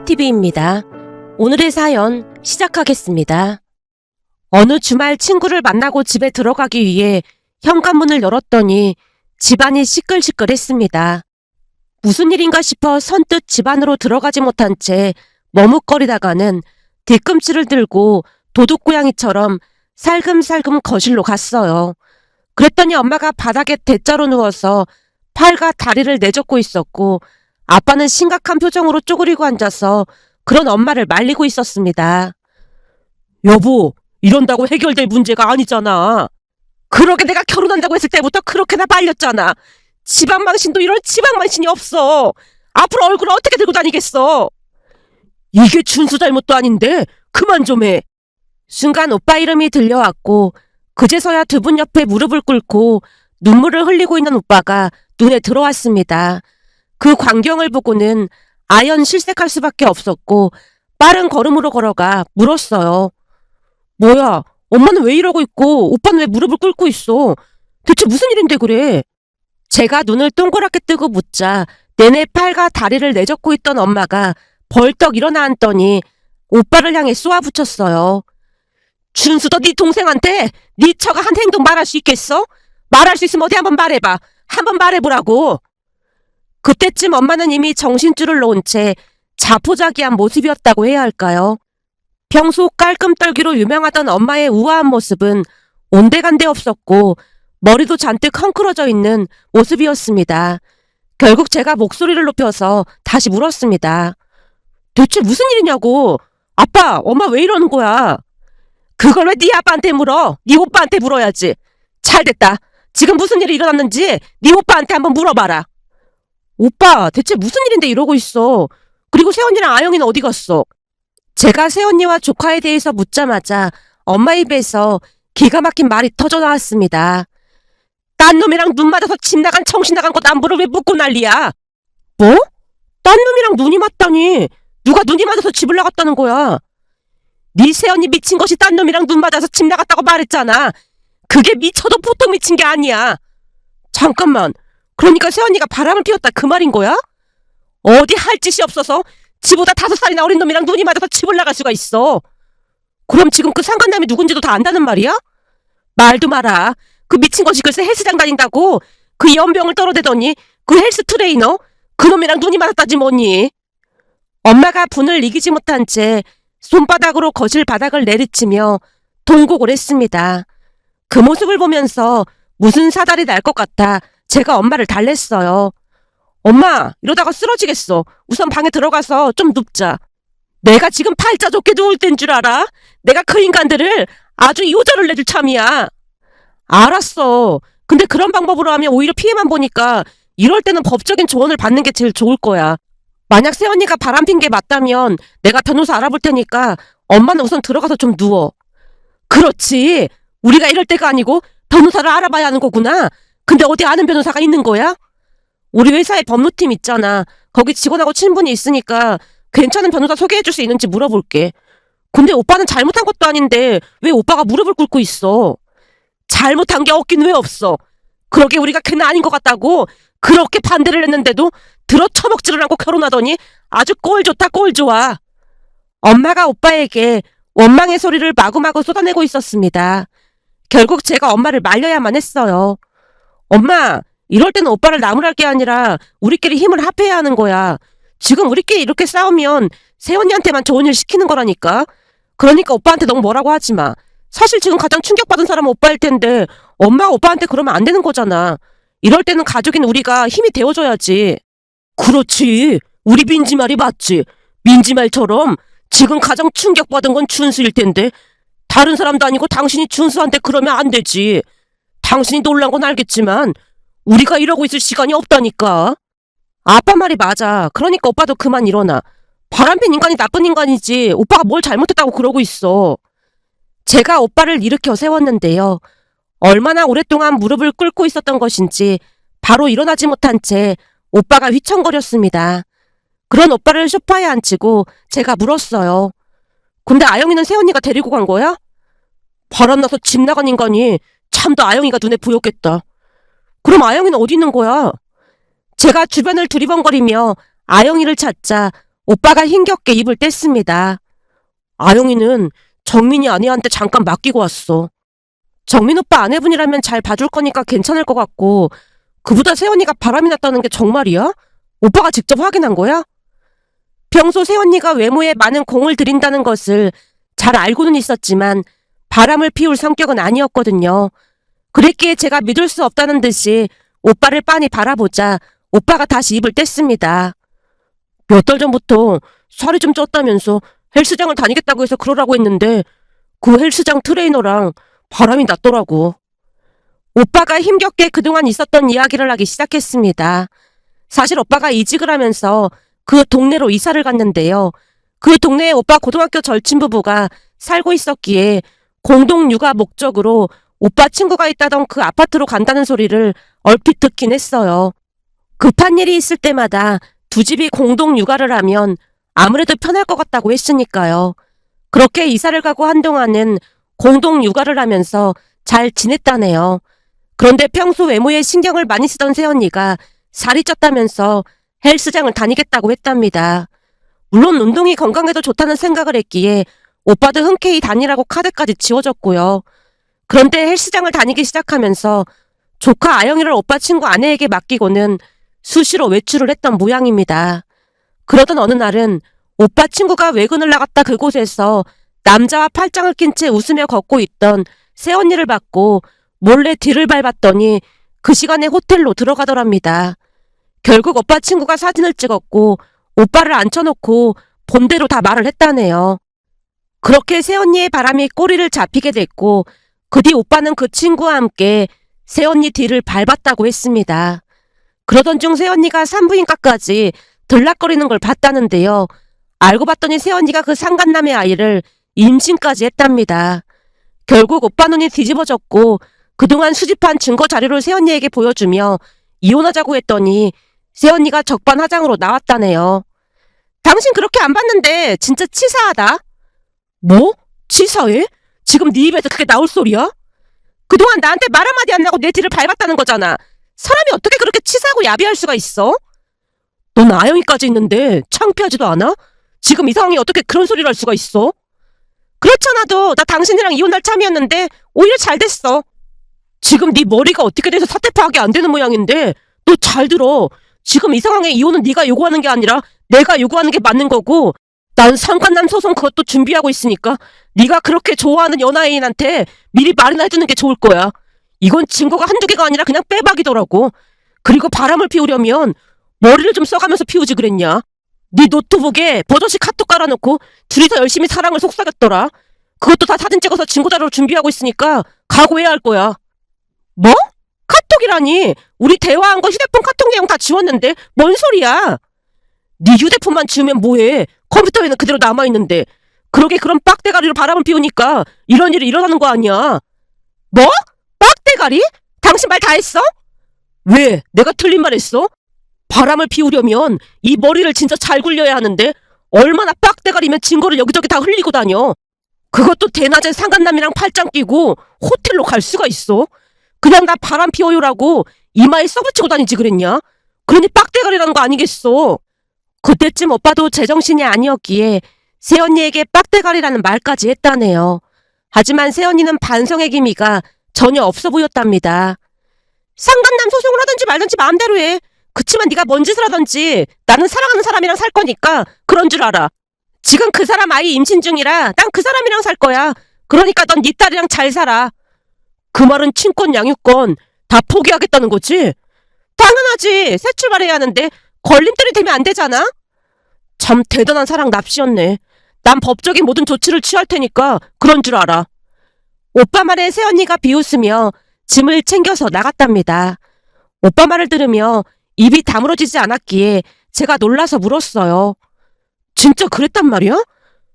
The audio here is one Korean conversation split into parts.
아영이TV입니다. 오늘의 사연 시작하겠습니다. 어느 주말 친구를 만나고 집에 들어가기 위해 현관문을 열었더니 집안이 시끌시끌했습니다. 무슨 일인가 싶어 선뜻 집 안으로 들어가지 못한 채 머뭇거리다가는 뒤꿈치를 들고 도둑고양이처럼 살금살금 거실로 갔어요. 그랬더니 엄마가 바닥에 대자로 누워서 팔과 다리를 내젓고 있었고 아빠는 심각한 표정으로 쪼그리고 앉아서 그런 엄마를 말리고 있었습니다. 여보, 이런다고 해결될 문제가 아니잖아. 그러게 내가 결혼한다고 했을 때부터 그렇게나 말렸잖아. 지방망신도 이런 지방망신이 없어. 앞으로 얼굴을 어떻게 들고 다니겠어. 이게 준수 잘못도 아닌데 그만 좀 해. 순간 오빠 이름이 들려왔고 그제서야 두 분 옆에 무릎을 꿇고 눈물을 흘리고 있는 오빠가 눈에 들어왔습니다. 그 광경을 보고는 아연 실색할 수밖에 없었고 빠른 걸음으로 걸어가 물었어요. 뭐야, 엄마는 왜 이러고 있고 오빠는 왜 무릎을 꿇고 있어? 대체 무슨 일인데 그래? 제가 눈을 동그랗게 뜨고 묻자 내내 팔과 다리를 내젓고 있던 엄마가 벌떡 일어나 앉더니 오빠를 향해 쏘아붙였어요. 준수도 네 동생한테 네 처가 한 행동 말할 수 있겠어? 말할 수 있으면 어디 한번 말해봐. 한번 말해보라고. 그때쯤 엄마는 이미 정신줄을 놓은 채 자포자기한 모습이었다고 해야 할까요? 평소 깔끔떨기로 유명하던 엄마의 우아한 모습은 온데간데 없었고 머리도 잔뜩 헝클어져 있는 모습이었습니다. 결국 제가 목소리를 높여서 다시 물었습니다. 대체 무슨 일이냐고. 아빠, 엄마 왜 이러는 거야? 그걸 왜 네 아빠한테 물어? 네 오빠한테 물어야지. 잘됐다. 지금 무슨 일이 일어났는지 네 오빠한테 한번 물어봐라. 오빠, 대체 무슨 일인데 이러고 있어? 그리고 새언니랑 아영이는 어디 갔어? 제가 새언니와 조카에 대해서 묻자마자 엄마 입에서 기가 막힌 말이 터져 나왔습니다. 딴 놈이랑 눈 맞아서 집 나간 정신 나간 것 안부를 왜 묻고 난리야? 뭐? 딴 놈이랑 눈이 맞다니? 누가 눈이 맞아서 집을 나갔다는 거야? 네 새언니 미친 것이 딴 놈이랑 눈 맞아서 집 나갔다고 말했잖아. 그게 미쳐도 보통 미친 게 아니야. 잠깐만. 그러니까 새언니가 바람을 피웠다 그 말인 거야? 어디 할 짓이 없어서 지보다 5살이나 어린 놈이랑 눈이 맞아서 집을 나갈 수가 있어. 그럼 지금 그 상간남이 누군지도 다 안다는 말이야? 말도 마라. 그 미친 것이 글쎄 헬스장 다닌다고 그 연병을 떨어대더니 그 헬스 트레이너 그놈이랑 눈이 맞았다지 뭐니. 엄마가 분을 이기지 못한 채 손바닥으로 거실 바닥을 내리치며 통곡을 했습니다. 그 모습을 보면서 무슨 사달이 날 것 같아 제가 엄마를 달랬어요. 엄마, 이러다가 쓰러지겠어. 우선 방에 들어가서 좀 눕자. 내가 지금 팔자 좋게 누울 땐 줄 알아? 내가 그 인간들을 아주 요절을 내줄 참이야. 알았어. 근데 그런 방법으로 하면 오히려 피해만 보니까 이럴 때는 법적인 조언을 받는 게 제일 좋을 거야. 만약 새언니가 바람핀 게 맞다면 내가 변호사 알아볼 테니까 엄마는 우선 들어가서 좀 누워. 그렇지. 우리가 이럴 때가 아니고 변호사를 알아봐야 하는 거구나. 근데 어디 아는 변호사가 있는 거야? 우리 회사에 법무팀 있잖아. 거기 직원하고 친분이 있으니까 괜찮은 변호사 소개해줄 수 있는지 물어볼게. 근데 오빠는 잘못한 것도 아닌데 왜 오빠가 무릎을 꿇고 있어? 잘못한 게 없긴 왜 없어? 그러게 우리가 걔는 아닌 것 같다고 그렇게 반대를 했는데도 들어 처먹지를 않고 결혼하더니 아주 꼴 좋다 꼴 좋아. 엄마가 오빠에게 원망의 소리를 마구마구 쏟아내고 있었습니다. 결국 제가 엄마를 말려야만 했어요. 엄마, 이럴 때는 오빠를 나무랄 게 아니라 우리끼리 힘을 합해야 하는 거야. 지금 우리끼리 이렇게 싸우면 새언니한테만 좋은 일 시키는 거라니까. 그러니까 오빠한테 너무 뭐라고 하지 마. 사실 지금 가장 충격받은 사람은 오빠일 텐데 엄마가 오빠한테 그러면 안 되는 거잖아. 이럴 때는 가족인 우리가 힘이 되어줘야지. 그렇지. 우리 민지 말이 맞지. 민지 말처럼 지금 가장 충격받은 건 준수일 텐데 다른 사람도 아니고 당신이 준수한테 그러면 안 되지. 당신이 놀란 건 알겠지만 우리가 이러고 있을 시간이 없다니까. 아빠 말이 맞아. 그러니까 오빠도 그만 일어나. 바람핀 인간이 나쁜 인간이지 오빠가 뭘 잘못했다고 그러고 있어. 제가 오빠를 일으켜 세웠는데요. 얼마나 오랫동안 무릎을 꿇고 있었던 것인지 바로 일어나지 못한 채 오빠가 휘청거렸습니다. 그런 오빠를 소파에 앉히고 제가 물었어요. 근데 아영이는 새언니가 데리고 간 거야? 바람나서 집 나간 인간이 참도 아영이가 눈에 보였겠다. 그럼 아영이는 어디 있는 거야? 제가 주변을 두리번거리며 아영이를 찾자 오빠가 힘겹게 입을 뗐습니다. 아영이는 정민이 아내한테 잠깐 맡기고 왔어. 정민 오빠 아내분이라면 잘 봐줄 거니까 괜찮을 것 같고 그보다 세언니가 바람이 났다는 게 정말이야? 오빠가 직접 확인한 거야? 평소 세언니가 외모에 많은 공을 들인다는 것을 잘 알고는 있었지만 바람을 피울 성격은 아니었거든요. 그랬기에 제가 믿을 수 없다는 듯이 오빠를 빤히 바라보자 오빠가 다시 입을 뗐습니다. 몇 달 전부터 살이 좀 쪘다면서 헬스장을 다니겠다고 해서 그러라고 했는데 그 헬스장 트레이너랑 바람이 났더라고. 오빠가 힘겹게 그동안 있었던 이야기를 하기 시작했습니다. 사실 오빠가 이직을 하면서 그 동네로 이사를 갔는데요. 그 동네에 오빠 고등학교 절친 부부가 살고 있었기에 공동 육아 목적으로 오빠 친구가 있다던 그 아파트로 간다는 소리를 얼핏 듣긴 했어요. 급한 일이 있을 때마다 두 집이 공동 육아를 하면 아무래도 편할 것 같다고 했으니까요. 그렇게 이사를 가고 한동안은 공동 육아를 하면서 잘 지냈다네요. 그런데 평소 외모에 신경을 많이 쓰던 새언니가 살이 쪘다면서 헬스장을 다니겠다고 했답니다. 물론 운동이 건강에도 좋다는 생각을 했기에 오빠도 흔쾌히 다니라고 카드까지 지워줬고요. 그런데 헬스장을 다니기 시작하면서 조카 아영이를 오빠 친구 아내에게 맡기고는 수시로 외출을 했던 모양입니다. 그러던 어느 날은 오빠 친구가 외근을 나갔다 그곳에서 남자와 팔짱을 낀 채 웃으며 걷고 있던 새언니를 봤고 몰래 뒤를 밟았더니 그 시간에 호텔로 들어가더랍니다. 결국 오빠 친구가 사진을 찍었고 오빠를 앉혀놓고 본대로 다 말을 했다네요. 그렇게 새언니의 바람이 꼬리를 잡히게 됐고 그 뒤 오빠는 그 친구와 함께 새언니 뒤를 밟았다고 했습니다. 그러던 중 새언니가 산부인과까지 들락거리는 걸 봤다는데요. 알고 봤더니 새언니가 그 상간남의 아이를 임신까지 했답니다. 결국 오빠 눈이 뒤집어졌고 그동안 수집한 증거 자료를 새언니에게 보여주며 이혼하자고 했더니 새언니가 적반하장으로 나왔다네요. 당신 그렇게 안 봤는데 진짜 치사하다. 뭐? 치사해? 지금 네 입에서 그게 나올 소리야? 그동안 나한테 말 한마디 안 하고 내 뒤를 밟았다는 거잖아. 사람이 어떻게 그렇게 치사하고 야비할 수가 있어? 넌 아영이까지 있는데 창피하지도 않아? 지금 이 상황에 어떻게 그런 소리를 할 수가 있어? 그렇잖아도 나 당신이랑 이혼할 참이었는데 오히려 잘 됐어. 지금 네 머리가 어떻게 돼서 사태 파악이 안 되는 모양인데 너 잘 들어. 지금 이 상황에 이혼은 네가 요구하는 게 아니라 내가 요구하는 게 맞는 거고 난 상간남 소송 그것도 준비하고 있으니까 네가 그렇게 좋아하는 연하인한테 미리 말이나 해주는 게 좋을 거야. 이건 증거가 한두 개가 아니라 그냥 빼박이더라고. 그리고 바람을 피우려면 머리를 좀 써가면서 피우지 그랬냐. 네 노트북에 버젓이 카톡 깔아놓고 둘이서 열심히 사랑을 속삭였더라. 그것도 다 사진 찍어서 증거자료로 준비하고 있으니까 각오해야 할 거야. 뭐? 카톡이라니. 우리 대화한 거 휴대폰 카톡 내용 다 지웠는데 뭔 소리야. 네 휴대폰만 지우면 뭐해. 컴퓨터에는 그대로 남아있는데. 그러게 그런 빡대가리로 바람을 피우니까 이런 일이 일어나는 거 아니야. 뭐? 빡대가리? 당신 말 다 했어? 왜? 내가 틀린 말 했어? 바람을 피우려면 이 머리를 진짜 잘 굴려야 하는데 얼마나 빡대가리면 증거를 여기저기 다 흘리고 다녀. 그것도 대낮에 상간남이랑 팔짱 끼고 호텔로 갈 수가 있어? 그냥 나 바람 피워요라고 이마에 써붙이고 다니지 그랬냐? 그러니 빡대가리라는 거 아니겠어. 그때쯤 오빠도 제정신이 아니었기에 새언니에게 빡대가리라는 말까지 했다네요. 하지만 새언니는 반성의 기미가 전혀 없어 보였답니다. 상간남 소송을 하든지 말든지 마음대로 해. 그치만 네가 뭔 짓을 하든지 나는 사랑하는 사람이랑 살 거니까 그런 줄 알아. 지금 그 사람 아이 임신 중이라 난 그 사람이랑 살 거야. 그러니까 넌 네 딸이랑 잘 살아. 그 말은 친권 양육권 다 포기하겠다는 거지? 당연하지. 새 출발해야 하는데 걸림돌이 되면 안 되잖아. 참 대단한 사랑 납시였네. 난 법적인 모든 조치를 취할 테니까 그런 줄 알아. 오빠 말에 새언니가 비웃으며 짐을 챙겨서 나갔답니다. 오빠 말을 들으며 입이 다물어지지 않았기에 제가 놀라서 물었어요. 진짜 그랬단 말이야?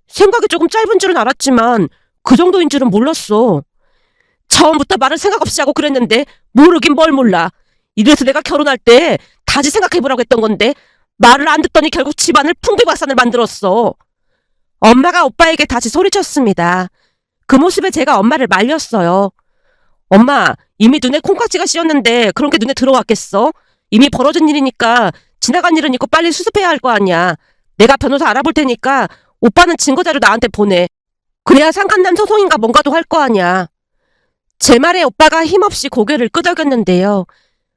생각이 조금 짧은 줄은 알았지만 그 정도인 줄은 몰랐어. 처음부터 말을 생각 없이 하고 그랬는데 모르긴 뭘 몰라. 이래서 내가 결혼할 때 다시 생각해보라고 했던 건데 말을 안 듣더니 결국 집안을 풍비박산을 만들었어. 엄마가 오빠에게 다시 소리쳤습니다. 그 모습에 제가 엄마를 말렸어요. 엄마, 이미 눈에 콩깍지가 씌었는데 그런 게 눈에 들어왔겠어? 이미 벌어진 일이니까 지나간 일은 있고 빨리 수습해야 할 거 아니야. 내가 변호사 알아볼 테니까 오빠는 증거자료 나한테 보내. 그래야 상간남 소송인가 뭔가도 할 거 아니야. 제 말에 오빠가 힘없이 고개를 끄덕였는데요.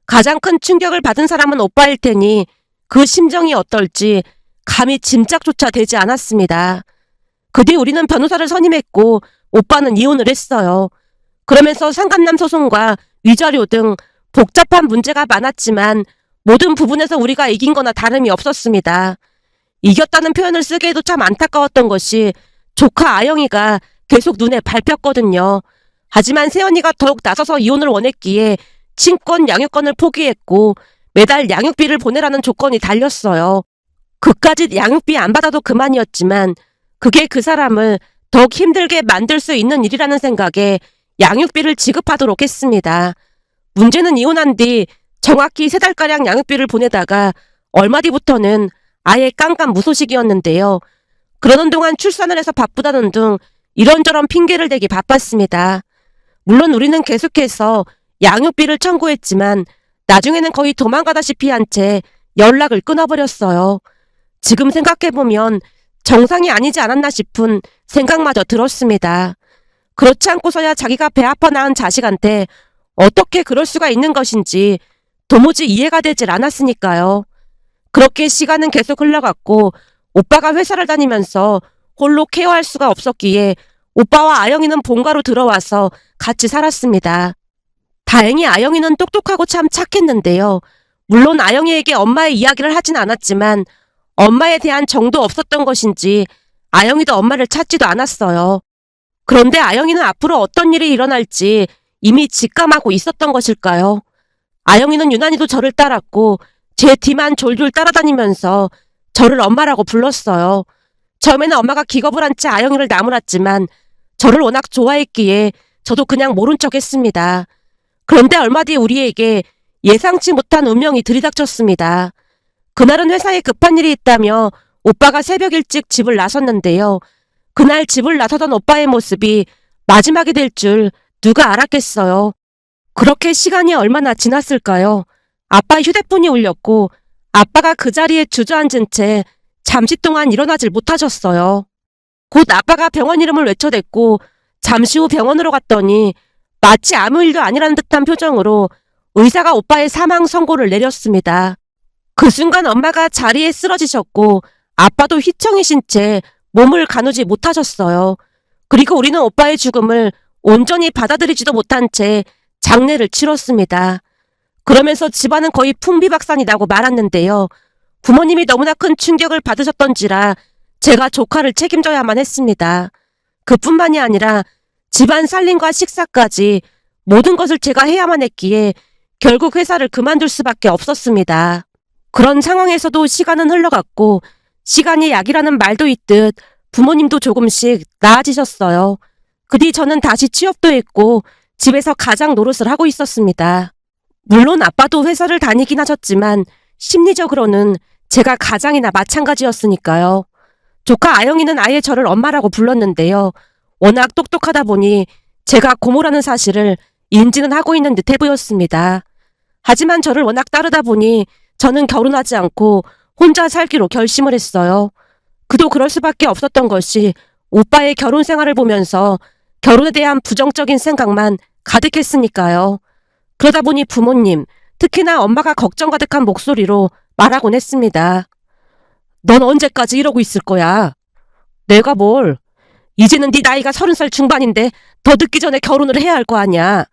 가장 큰 충격을 받은 사람은 오빠일 테니 그 심정이 어떨지 감히 짐작조차 되지 않았습니다. 그 뒤 우리는 변호사를 선임했고 오빠는 이혼을 했어요. 그러면서 상간남 소송과 위자료 등 복잡한 문제가 많았지만 모든 부분에서 우리가 이긴 거나 다름이 없었습니다. 이겼다는 표현을 쓰기에도 참 안타까웠던 것이 조카 아영이가 계속 눈에 밟혔거든요. 하지만 새언니가 더욱 나서서 이혼을 원했기에 친권 양육권을 포기했고 매달 양육비를 보내라는 조건이 달렸어요. 그까짓 양육비 안 받아도 그만이었지만 그게 그 사람을 더욱 힘들게 만들 수 있는 일이라는 생각에 양육비를 지급하도록 했습니다. 문제는 이혼한 뒤 정확히 3달가량 양육비를 보내다가 얼마 뒤부터는 아예 깜깜무소식이었는데요. 그러는 동안 출산을 해서 바쁘다는 등 이런저런 핑계를 대기 바빴습니다. 물론 우리는 계속해서 양육비를 청구했지만 나중에는 거의 도망가다시피 한 채 연락을 끊어버렸어요. 지금 생각해보면 정상이 아니지 않았나 싶은 생각마저 들었습니다. 그렇지 않고서야 자기가 배 아파 낳은 자식한테 어떻게 그럴 수가 있는 것인지 도무지 이해가 되질 않았으니까요. 그렇게 시간은 계속 흘러갔고 오빠가 회사를 다니면서 홀로 케어할 수가 없었기에 오빠와 아영이는 본가로 들어와서 같이 살았습니다. 다행히 아영이는 똑똑하고 참 착했는데요. 물론 아영이에게 엄마의 이야기를 하진 않았지만 엄마에 대한 정도 없었던 것인지 아영이도 엄마를 찾지도 않았어요. 그런데 아영이는 앞으로 어떤 일이 일어날지 이미 직감하고 있었던 것일까요? 아영이는 유난히도 저를 따랐고 제 뒤만 졸졸 따라다니면서 저를 엄마라고 불렀어요. 처음에는 엄마가 기겁을 한 채 아영이를 나무랐지만 저를 워낙 좋아했기에 저도 그냥 모른 척 했습니다. 그런데 얼마 뒤 우리에게 예상치 못한 운명이 들이닥쳤습니다. 그날은 회사에 급한 일이 있다며 오빠가 새벽 일찍 집을 나섰는데요. 그날 집을 나서던 오빠의 모습이 마지막이 될 줄 누가 알았겠어요. 그렇게 시간이 얼마나 지났을까요? 아빠 휴대폰이 울렸고 아빠가 그 자리에 주저앉은 채 잠시 동안 일어나질 못하셨어요. 곧 아빠가 병원 이름을 외쳐댔고 잠시 후 병원으로 갔더니 마치 아무 일도 아니라는 듯한 표정으로 의사가 오빠의 사망 선고를 내렸습니다. 그 순간 엄마가 자리에 쓰러지셨고 아빠도 휘청이신 채 몸을 가누지 못하셨어요. 그리고 우리는 오빠의 죽음을 온전히 받아들이지도 못한 채 장례를 치렀습니다. 그러면서 집안은 거의 풍비박산이 나고 말았는데요. 부모님이 너무나 큰 충격을 받으셨던지라 제가 조카를 책임져야만 했습니다. 그뿐만이 아니라 집안 살림과 식사까지 모든 것을 제가 해야만 했기에 결국 회사를 그만둘 수밖에 없었습니다. 그런 상황에서도 시간은 흘러갔고 시간이 약이라는 말도 있듯 부모님도 조금씩 나아지셨어요. 그 뒤 저는 다시 취업도 했고 집에서 가장 노릇을 하고 있었습니다. 물론 아빠도 회사를 다니긴 하셨지만 심리적으로는 제가 가장이나 마찬가지였으니까요. 조카 아영이는 아예 저를 엄마라고 불렀는데요. 워낙 똑똑하다 보니 제가 고모라는 사실을 인지는 하고 있는 듯해 보였습니다. 하지만 저를 워낙 따르다 보니 저는 결혼하지 않고 혼자 살기로 결심을 했어요. 그도 그럴 수밖에 없었던 것이 오빠의 결혼 생활을 보면서 결혼에 대한 부정적인 생각만 가득했으니까요. 그러다 보니 부모님, 특히나 엄마가 걱정 가득한 목소리로 말하곤 했습니다. 넌 언제까지 이러고 있을 거야? 내가 뭘? 이제는 네 나이가 30살 중반인데 더 늦기 전에 결혼을 해야 할 거 아니야.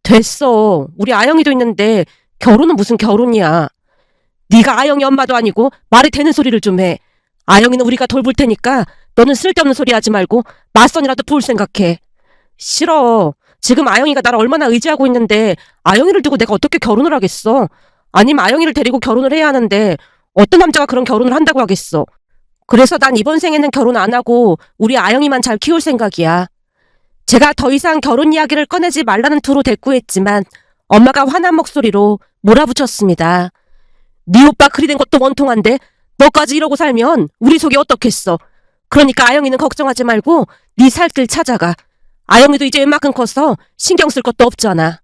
됐어. 우리 아영이도 있는데 결혼은 무슨 결혼이야. 네가 아영이 엄마도 아니고 말이 되는 소리를 좀 해. 아영이는 우리가 돌볼 테니까 너는 쓸데없는 소리 하지 말고 맞선이라도 볼 생각해. 싫어. 지금 아영이가 나를 얼마나 의지하고 있는데 아영이를 두고 내가 어떻게 결혼을 하겠어. 아니면 아영이를 데리고 결혼을 해야 하는데 어떤 남자가 그런 결혼을 한다고 하겠어. 그래서 난 이번 생에는 결혼 안 하고 우리 아영이만 잘 키울 생각이야. 제가 더 이상 결혼 이야기를 꺼내지 말라는 투로 대꾸했지만 엄마가 화난 목소리로 몰아붙였습니다. 네 오빠 그리 된 것도 원통한데 너까지 이러고 살면 우리 속이 어떻겠어. 그러니까 아영이는 걱정하지 말고 네 살 길 찾아가. 아영이도 이제 웬만큼 컸어. 신경 쓸 것도 없잖아.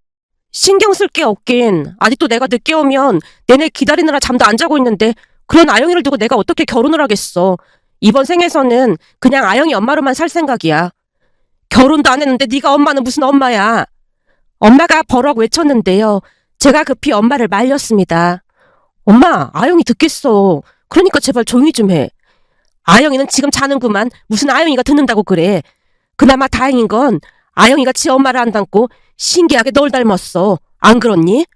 신경 쓸 게 없긴. 아직도 내가 늦게 오면 내내 기다리느라 잠도 안 자고 있는데 그런 아영이를 두고 내가 어떻게 결혼을 하겠어. 이번 생에서는 그냥 아영이 엄마로만 살 생각이야. 결혼도 안 했는데 네가 엄마는 무슨 엄마야. 엄마가 버럭 외쳤는데요. 제가 급히 엄마를 말렸습니다. 엄마, 아영이 듣겠어. 그러니까 제발 조용히 좀 해. 아영이는 지금 자는구만. 무슨 아영이가 듣는다고 그래. 그나마 다행인 건 아영이가 지 엄마를 안 닮고 신기하게 널 닮았어. 안 그렇니?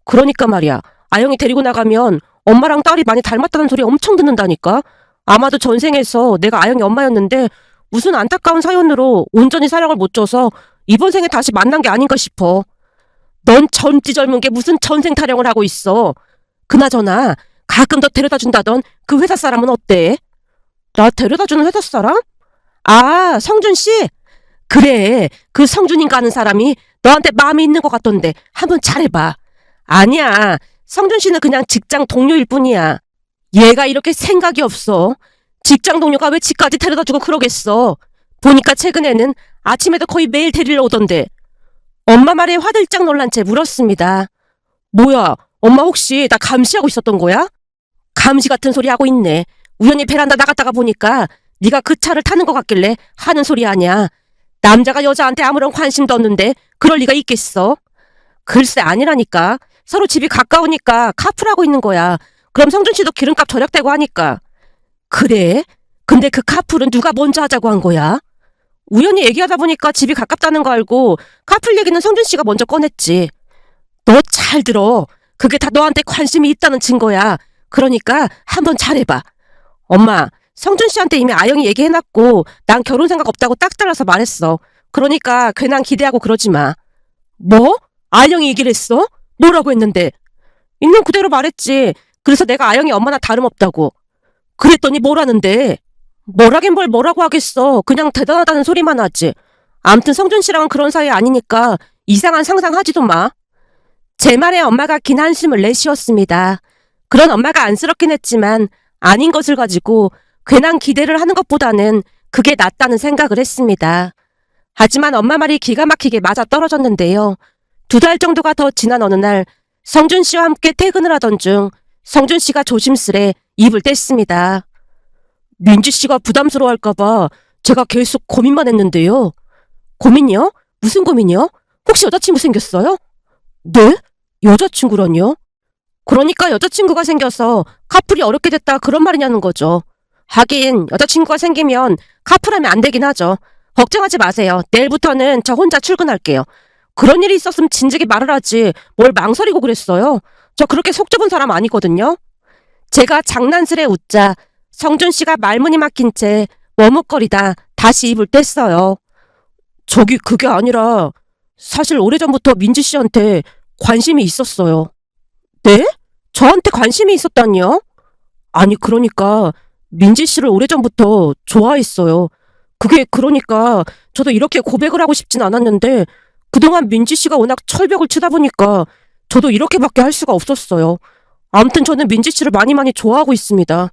그러니까 말이야. 아영이 데리고 나가면 엄마랑 딸이 많이 닮았다는 소리 엄청 듣는다니까. 아마도 전생에서 내가 아영이 엄마였는데 무슨 안타까운 사연으로 온전히 사랑을 못 줘서 이번 생에 다시 만난 게 아닌가 싶어. 넌 젊지 젊은 게 무슨 전생 타령을 하고 있어. 그나저나 가끔 더 데려다 준다던 그 회사 사람은 어때? 나 데려다 주는 회사 사람? 아, 성준 씨? 그래, 그 성준인가 하는 사람이 너한테 마음이 있는 것 같던데 한번 잘해봐. 아니야, 성준 씨는 그냥 직장 동료일 뿐이야. 얘가 이렇게 생각이 없어. 직장 동료가 왜 집까지 데려다 주고 그러겠어. 보니까 최근에는 아침에도 거의 매일 데리러 오던데. 엄마 말에 화들짝 놀란 채 물었습니다. 뭐야, 엄마 혹시 나 감시하고 있었던 거야? 감시 같은 소리 하고 있네. 우연히 베란다 나갔다가 보니까 네가 그 차를 타는 것 같길래 하는 소리 아니야. 남자가 여자한테 아무런 관심도 없는데 그럴 리가 있겠어? 글쎄 아니라니까. 서로 집이 가까우니까 카풀하고 있는 거야. 그럼 성준 씨도 기름값 절약되고 하니까. 그래? 근데 그 카풀은 누가 먼저 하자고 한 거야? 우연히 얘기하다 보니까 집이 가깝다는 거 알고 카풀 얘기는 성준 씨가 먼저 꺼냈지. 너 잘 들어. 그게 다 너한테 관심이 있다는 증거야. 그러니까 한번 잘해봐. 엄마, 성준 씨한테 이미 아영이 얘기해놨고 난 결혼 생각 없다고 딱 잘라서 말했어. 그러니까 괜한 기대하고 그러지 마. 뭐? 아영이 얘기를 했어? 뭐라고 했는데? 있는 그대로 말했지. 그래서 내가 아영이 엄마나 다름없다고. 그랬더니 뭐라는데? 뭐라긴 뭘 뭐라고 하겠어. 그냥 대단하다는 소리만 하지. 암튼 성준 씨랑은 그런 사이 아니니까 이상한 상상하지도 마. 제 말에 엄마가 긴 한숨을 내쉬었습니다. 그런 엄마가 안쓰럽긴 했지만 아닌 것을 가지고 괜한 기대를 하는 것보다는 그게 낫다는 생각을 했습니다. 하지만 엄마 말이 기가 막히게 맞아 떨어졌는데요. 2달 정도가 더 지난 어느 날 성준 씨와 함께 퇴근을 하던 중 성준 씨가 조심스레 입을 뗐습니다. 민지 씨가 부담스러워할까봐 제가 계속 고민만 했는데요. 고민이요? 무슨 고민이요? 혹시 여자친구 생겼어요? 네? 여자친구라뇨? 그러니까 여자친구가 생겨서 카풀이 어렵게 됐다 그런 말이냐는 거죠. 하긴 여자친구가 생기면 카풀하면 안 되긴 하죠. 걱정하지 마세요. 내일부터는 저 혼자 출근할게요. 그런 일이 있었으면 진즉에 말을 하지 뭘 망설이고 그랬어요. 저 그렇게 속 좁은 사람 아니거든요. 제가 장난스레 웃자 성준 씨가 말문이 막힌 채 머뭇거리다 다시 입을 뗐어요. 저기 그게 아니라 사실 오래전부터 민지 씨한테 관심이 있었어요. 네? 저한테 관심이 있었다니요? 아니 그러니까 민지 씨를 오래전부터 좋아했어요. 그게 그러니까 저도 이렇게 고백을 하고 싶진 않았는데 그동안 민지 씨가 워낙 철벽을 치다 보니까 저도 이렇게밖에 할 수가 없었어요. 아무튼 저는 민지 씨를 많이 좋아하고 있습니다.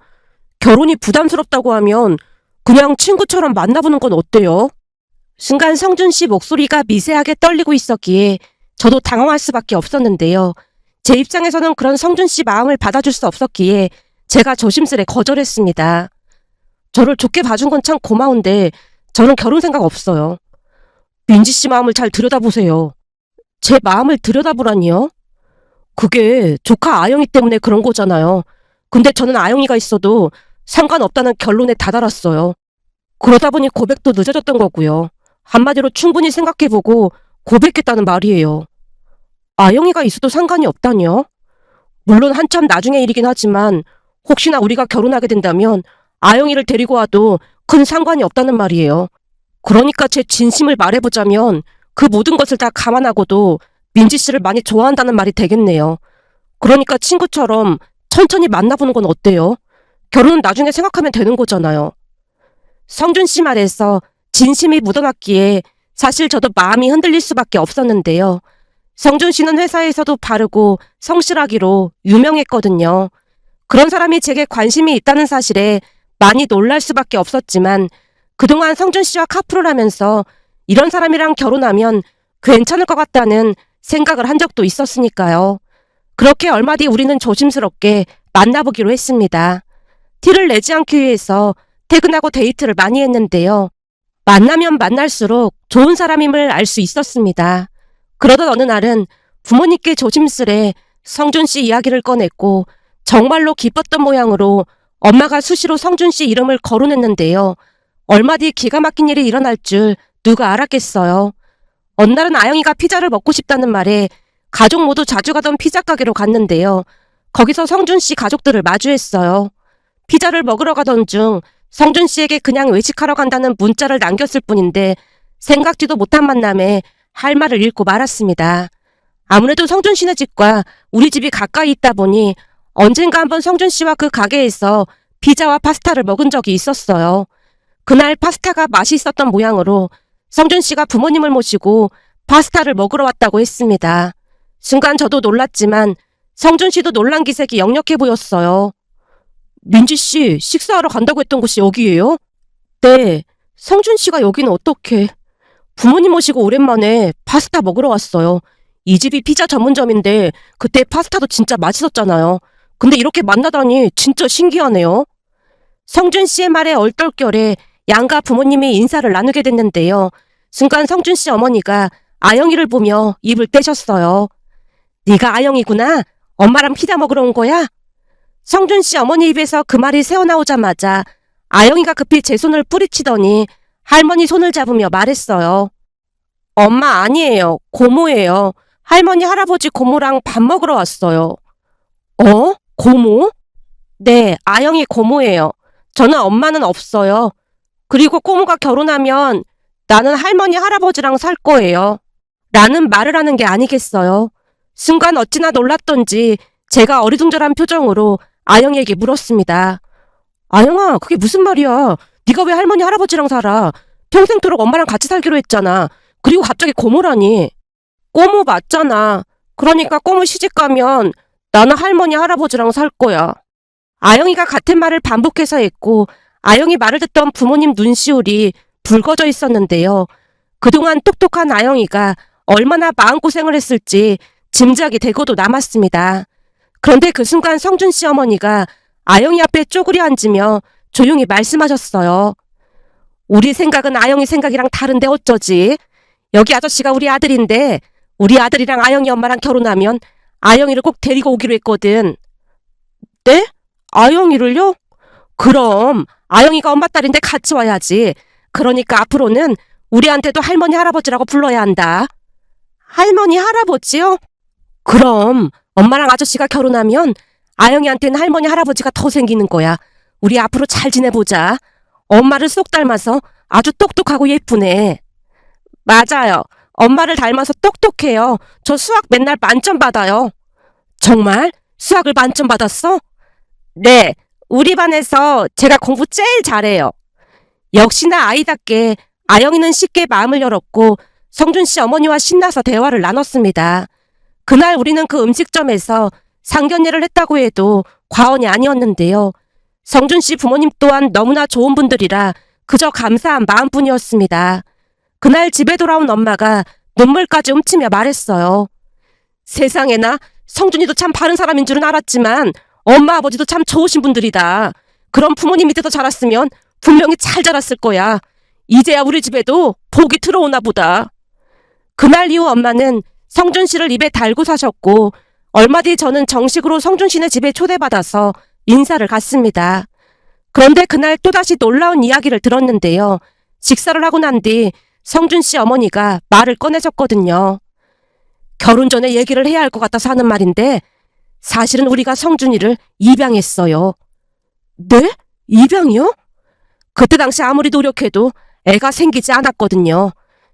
결혼이 부담스럽다고 하면 그냥 친구처럼 만나보는 건 어때요? 순간 성준 씨 목소리가 미세하게 떨리고 있었기에 저도 당황할 수밖에 없었는데요. 제 입장에서는 그런 성준 씨 마음을 받아줄 수 없었기에 제가 조심스레 거절했습니다. 저를 좋게 봐준 건 참 고마운데 저는 결혼 생각 없어요. 민지 씨 마음을 잘 들여다보세요. 제 마음을 들여다보라니요? 그게 조카 아영이 때문에 그런 거잖아요. 근데 저는 아영이가 있어도 상관없다는 결론에 다다랐어요. 그러다 보니 고백도 늦어졌던 거고요. 한마디로 충분히 생각해보고 고백했다는 말이에요. 아영이가 있어도 상관이 없다니요? 물론 한참 나중의 일이긴 하지만 혹시나 우리가 결혼하게 된다면 아영이를 데리고 와도 큰 상관이 없다는 말이에요. 그러니까 제 진심을 말해보자면 그 모든 것을 다 감안하고도 민지 씨를 많이 좋아한다는 말이 되겠네요. 그러니까 친구처럼 천천히 만나보는 건 어때요? 결혼은 나중에 생각하면 되는 거잖아요. 성준 씨 말에서 진심이 묻어났기에 사실 저도 마음이 흔들릴 수밖에 없었는데요. 성준 씨는 회사에서도 바르고 성실하기로 유명했거든요. 그런 사람이 제게 관심이 있다는 사실에 많이 놀랄 수밖에 없었지만 그동안 성준 씨와 카풀을 하면서 이런 사람이랑 결혼하면 괜찮을 것 같다는 생각을 한 적도 있었으니까요. 그렇게 얼마 뒤 우리는 조심스럽게 만나보기로 했습니다. 티를 내지 않기 위해서 퇴근하고 데이트를 많이 했는데요. 만나면 만날수록 좋은 사람임을 알 수 있었습니다. 그러던 어느 날은 부모님께 조심스레 성준 씨 이야기를 꺼냈고 정말로 기뻤던 모양으로 엄마가 수시로 성준 씨 이름을 거론했는데요. 얼마 뒤 기가 막힌 일이 일어날 줄 누가 알았겠어요. 어느 날은 아영이가 피자를 먹고 싶다는 말에 가족 모두 자주 가던 피자 가게로 갔는데요. 거기서 성준 씨 가족들을 마주했어요. 피자를 먹으러 가던 중 성준 씨에게 그냥 외식하러 간다는 문자를 남겼을 뿐인데 생각지도 못한 만남에 할 말을 잃고 말았습니다. 아무래도 성준 씨네 집과 우리 집이 가까이 있다 보니 언젠가 한번 성준 씨와 그 가게에서 피자와 파스타를 먹은 적이 있었어요. 그날 파스타가 맛이 있었던 모양으로 성준 씨가 부모님을 모시고 파스타를 먹으러 왔다고 했습니다. 순간 저도 놀랐지만 성준 씨도 놀란 기색이 역력해 보였어요. 민지 씨, 식사하러 간다고 했던 곳이 여기예요? 네. 성준 씨가 여기는 어떻게? 부모님 모시고 오랜만에 파스타 먹으러 왔어요. 이 집이 피자 전문점인데 그때 파스타도 진짜 맛있었잖아요. 근데 이렇게 만나다니 진짜 신기하네요. 성준 씨의 말에 얼떨결에 양가 부모님이 인사를 나누게 됐는데요. 순간 성준 씨 어머니가 아영이를 보며 입을 떼셨어요. 네가 아영이구나. 엄마랑 피자 먹으러 온 거야? 성준 씨 어머니 입에서 그 말이 새어나오자마자 아영이가 급히 제 손을 뿌리치더니 할머니 손을 잡으며 말했어요. 엄마 아니에요. 고모예요. 할머니, 할아버지, 고모랑 밥 먹으러 왔어요. 어? 고모? 네, 아영이 고모예요. 저는 엄마는 없어요. 그리고 고모가 결혼하면 나는 할머니, 할아버지랑 살 거예요. 라는 말을 하는 게 아니겠어요. 순간 어찌나 놀랐던지 제가 어리둥절한 표정으로 아영이에게 물었습니다. 아영아, 그게 무슨 말이야? 네가 왜 할머니, 할아버지랑 살아? 평생토록 엄마랑 같이 살기로 했잖아. 그리고 갑자기 고모라니. 고모 맞잖아. 그러니까 고모 시집가면 나는 할머니, 할아버지랑 살 거야. 아영이가 같은 말을 반복해서 했고 아영이 말을 듣던 부모님 눈시울이 붉어져 있었는데요. 그동안 똑똑한 아영이가 얼마나 마음고생을 했을지 짐작이 되고도 남았습니다. 그런데 그 순간 성준 씨 어머니가 아영이 앞에 쪼그려 앉으며 조용히 말씀하셨어요. 우리 생각은 아영이 생각이랑 다른데 어쩌지? 여기 아저씨가 우리 아들인데 우리 아들이랑 아영이 엄마랑 결혼하면 아영이를 꼭 데리고 오기로 했거든. 네? 아영이를요? 그럼 아영이가 엄마 딸인데 같이 와야지. 그러니까 앞으로는 우리한테도 할머니 할아버지라고 불러야 한다. 할머니 할아버지요? 그럼 엄마랑 아저씨가 결혼하면 아영이한테는 할머니 할아버지가 더 생기는 거야. 우리 앞으로 잘 지내보자. 엄마를 쏙 닮아서 아주 똑똑하고 예쁘네. 맞아요. 엄마를 닮아서 똑똑해요. 저 수학 맨날 만점 받아요. 정말? 수학을 만점 받았어? 네. 우리 반에서 제가 공부 제일 잘해요. 역시나 아이답게 아영이는 쉽게 마음을 열었고 성준 씨 어머니와 신나서 대화를 나눴습니다. 그날 우리는 그 음식점에서 상견례를 했다고 해도 과언이 아니었는데요. 성준 씨 부모님 또한 너무나 좋은 분들이라 그저 감사한 마음뿐이었습니다. 그날 집에 돌아온 엄마가 눈물까지 훔치며 말했어요. 세상에나 성준이도 참 바른 사람인 줄은 알았지만 엄마 아버지도 참 좋으신 분들이다. 그런 부모님 밑에서 자랐으면 분명히 잘 자랐을 거야. 이제야 우리 집에도 복이 들어오나 보다. 그날 이후 엄마는 성준 씨를 입에 달고 사셨고 얼마 뒤 저는 정식으로 성준 씨네 집에 초대받아서 인사를 갔습니다. 그런데 그날 또다시 놀라운 이야기를 들었는데요. 식사를 하고 난 뒤 성준 씨 어머니가 말을 꺼내셨거든요. 결혼 전에 얘기를 해야 할 것 같아서 하는 말인데 사실은 우리가 성준이를 입양했어요. 네? 입양이요? 그때 당시 아무리 노력해도 애가 생기지 않았거든요.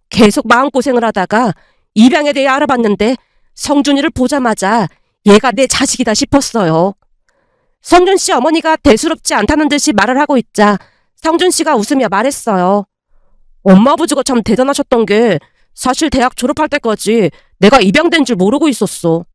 계속 마음고생을 하다가 입양에 대해 알아봤는데 성준이를 보자마자 얘가 내 자식이다 싶었어요. 성준 씨 어머니가 대수롭지 않다는 듯이 말을 하고 있자 성준 씨가 웃으며 말했어요. 엄마 아버지가 참 대단하셨던 게 사실 대학 졸업할 때까지 내가 입양된 줄 모르고 있었어.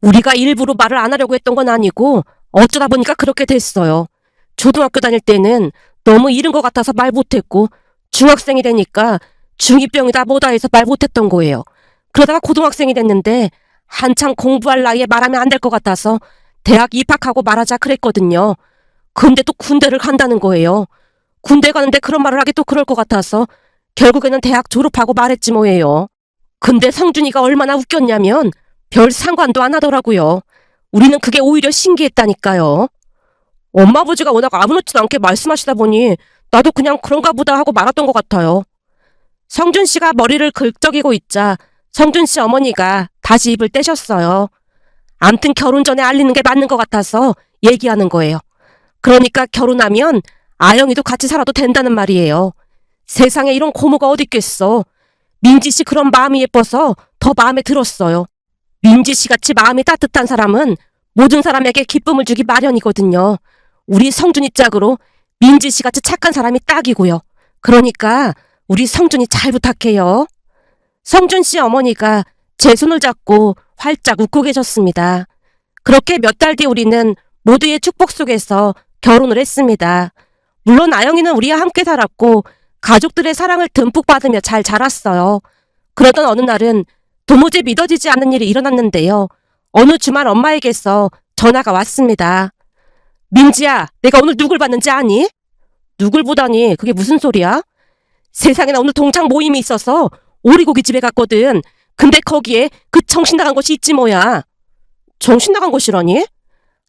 우리가 일부러 말을 안 하려고 했던 건 아니고 어쩌다 보니까 그렇게 됐어요. 초등학교 다닐 때는 너무 이른 것 같아서 말 못했고 중학생이 되니까 중2병이다 뭐다 해서 말 못했던 거예요. 그러다가 고등학생이 됐는데 한창 공부할 나이에 말하면 안 될 것 같아서 대학 입학하고 말하자 그랬거든요. 근데 또 군대를 간다는 거예요. 군대 가는데 그런 말을 하기 또 그럴 것 같아서 결국에는 대학 졸업하고 말했지 뭐예요. 근데 성준이가 얼마나 웃겼냐면 별 상관도 안 하더라고요. 우리는 그게 오히려 신기했다니까요. 엄마 아버지가 워낙 아무렇지도 않게 말씀하시다 보니 나도 그냥 그런가 보다 하고 말았던 것 같아요. 성준 씨가 머리를 긁적이고 있자 성준 씨 어머니가 다시 입을 떼셨어요. 암튼 결혼 전에 알리는 게 맞는 것 같아서 얘기하는 거예요. 그러니까 결혼하면 아영이도 같이 살아도 된다는 말이에요. 세상에 이런 고모가 어디 있겠어. 민지 씨 그런 마음이 예뻐서 더 마음에 들었어요. 민지 씨 같이 마음이 따뜻한 사람은 모든 사람에게 기쁨을 주기 마련이거든요. 우리 성준이 짝으로 민지 씨 같이 착한 사람이 딱이고요. 그러니까 우리 성준이 잘 부탁해요. 성준 씨 어머니가 제 손을 잡고 활짝 웃고 계셨습니다. 그렇게 몇 달 뒤 우리는 모두의 축복 속에서 결혼을 했습니다. 물론 아영이는 우리와 함께 살았고 가족들의 사랑을 듬뿍 받으며 잘 자랐어요. 그러던 어느 날은 도무지 믿어지지 않는 일이 일어났는데요. 어느 주말 엄마에게서 전화가 왔습니다. 민지야, 내가 오늘 누굴 봤는지 아니? 누굴 보다니 그게 무슨 소리야? 세상에나 오늘 동창 모임이 있어서 오리고기 집에 갔거든. 근데 거기에 그 정신 나간 것이 있지 뭐야. 정신 나간 것이라니?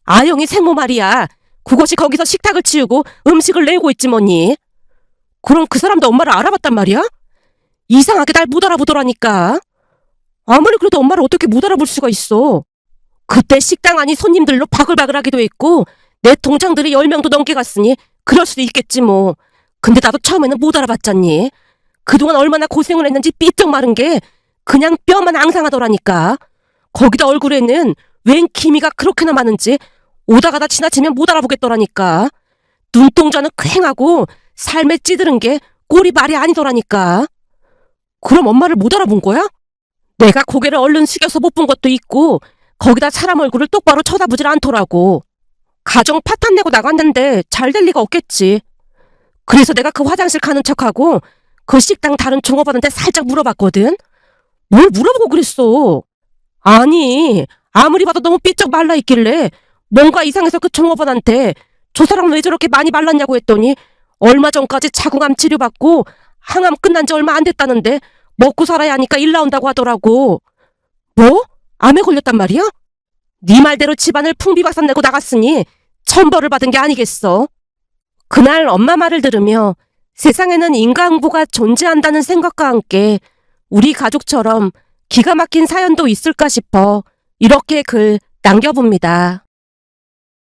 아영이 생모 말이야. 그것이 거기서 식탁을 치우고 음식을 내고 있지 뭐니. 그럼 그 사람도 엄마를 알아봤단 말이야? 이상하게 날 못 알아보더라니까. 아무리 그래도 엄마를 어떻게 못 알아볼 수가 있어. 그때 식당 안이 손님들로 바글바글하기도 했고 내 동창들이 10명도 넘게 갔으니 그럴 수도 있겠지 뭐. 근데 나도 처음에는 못 알아봤잖니. 그동안 얼마나 고생을 했는지 삐쩍 마른 게 그냥 뼈만 앙상하더라니까. 거기다 얼굴에는 웬 기미가 그렇게나 많은지 오다 가다 지나치면 못 알아보겠더라니까. 눈동자는 퀭하고 삶에 찌드른 게 꼴이 말이 아니더라니까. 그럼 엄마를 못 알아본 거야? 내가 고개를 얼른 숙여서 못 본 것도 있고 거기다 사람 얼굴을 똑바로 쳐다보질 않더라고. 가정 파탄 내고 나갔는데 잘 될 리가 없겠지. 그래서 내가 그 화장실 가는 척하고 그 식당 다른 종업원한테 살짝 물어봤거든. 뭘 물어보고 그랬어. 아니, 아무리 봐도 너무 삐쩍 말라있길래 뭔가 이상해서 그 종업원한테 저 사람 왜 저렇게 많이 말랐냐고 했더니 얼마 전까지 자궁암 치료받고 항암 끝난 지 얼마 안 됐다는데 먹고 살아야 하니까 일 나온다고 하더라고. 뭐? 암에 걸렸단 말이야? 네 말대로 집안을 풍비박산 내고 나갔으니 천벌을 받은 게 아니겠어. 그날 엄마 말을 들으며 세상에는 인과응보가 존재한다는 생각과 함께 우리 가족처럼 기가 막힌 사연도 있을까 싶어 이렇게 글 남겨봅니다.